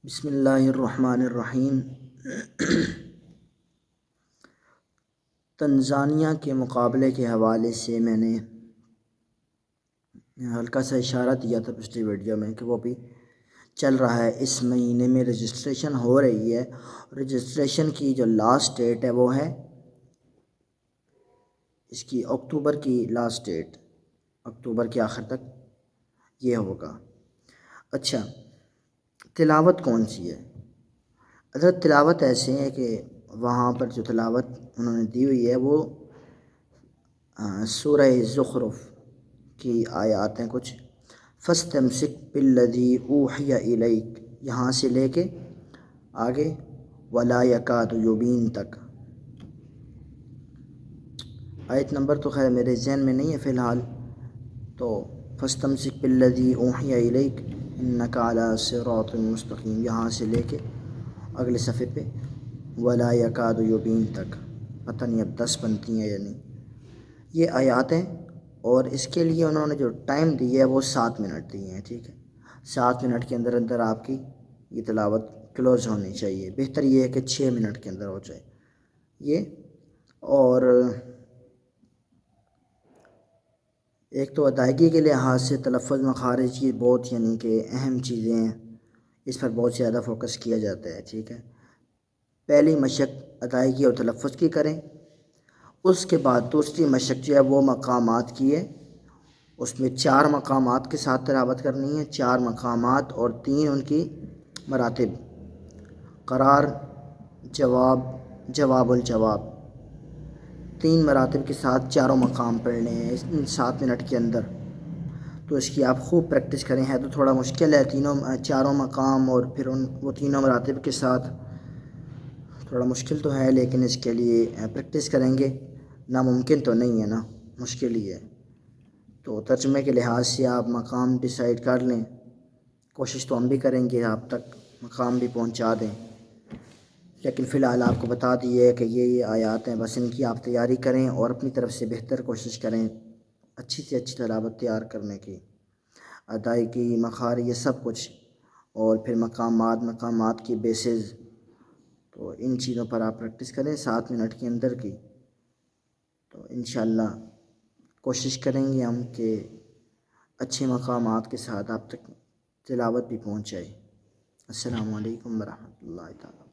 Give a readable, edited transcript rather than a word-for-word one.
بسم اللہ الرحمن الرحیم۔ تنزانیہ کے مقابلے کے حوالے سے میں نے ہلکا سا اشارہ دیا تھا پچھلی ویڈیو میں کہ وہ بھی چل رہا ہے۔ اس مہینے میں رجسٹریشن ہو رہی ہے۔ رجسٹریشن کی جو لاسٹ ڈیٹ ہے وہ ہے اس کی اکتوبر کی لاسٹ ڈیٹ، اکتوبر کے آخر تک یہ ہوگا۔ اچھا، تلاوت کون سی ہے؟ حضرت تلاوت ایسے ہے کہ وہاں پر جو تلاوت انہوں نے دی ہوئی ہے وہ سورہ زخرف کی آیات ہیں کچھ، فاستمسک بالذی اوحی الیک، یہاں سے لے کے آگے ولا یکاد یبین تک۔ آیت نمبر تو خیر میرے ذہن میں نہیں ہے فی الحال، تو فاستمسک بالذی اوحی الیک انک علی صراط مستقیم، یہاں سے لے کے اگلے صفحے پہ ولا یکاد یبین تک، پتہ نہیں اب 10 بنتی ہیں یا نہیں۔ یہ آیات ہیں اور اس کے لیے انہوں نے جو ٹائم دی ہے وہ 7 منٹ دی ہیں، ٹھیک ہے۔ 7 منٹ کے اندر اندر آپ کی یہ تلاوت کلوز ہونی چاہیے، بہتر یہ ہے کہ 6 منٹ کے اندر ہو جائے یہ۔ اور ایک تو ادائیگی کے لحاظ سے تلفظ مخارج کی بہت یعنی کہ اہم چیزیں ہیں، اس پر بہت زیادہ فوکس کیا جاتا ہے، ٹھیک ہے۔ پہلی مشق ادائیگی اور تلفظ کی کریں، اس کے بعد دوسری مشق جو ہے وہ مقامات کی ہے، اس میں 4 مقامات کے ساتھ تلاوت کرنی ہے، 4 مقامات اور 3 ان کی مراتب، قرار، جواب، جواب الجواب، 3 مراتب کے ساتھ چاروں مقام پڑھنے ہیں ان 7 منٹ کے اندر۔ تو اس کی آپ خوب پریکٹس کریں، ہے تو تھوڑا مشکل ہے، چاروں مقام اور پھر وہ تینوں مراتب کے ساتھ تھوڑا مشکل تو ہے، لیکن اس کے لیے پریکٹس کریں گے، ناممکن تو نہیں ہے نا، مشکل ہی ہے۔ تو ترجمے کے لحاظ سے آپ مقام ڈیسائیڈ کر لیں، کوشش تو ہم بھی کریں گے آپ تک مقام بھی پہنچا دیں، لیکن فی الحال آپ کو بتا دیے کہ یہ آیات ہیں، بس ان کی آپ تیاری کریں اور اپنی طرف سے بہتر کوشش کریں اچھی سے اچھی تلاوت تیار کرنے کی، ادائیگی، مخارج، یہ سب کچھ، اور پھر مقامات کی بیسز، تو ان چیزوں پر آپ پریکٹس کریں 7 منٹ کے اندر کی، تو انشاءاللہ کوشش کریں گے ہم کہ اچھے مقامات کے ساتھ آپ تک تلاوت بھی پہنچ جائے۔ السلام علیکم ورحمۃ اللہ تعالیٰ۔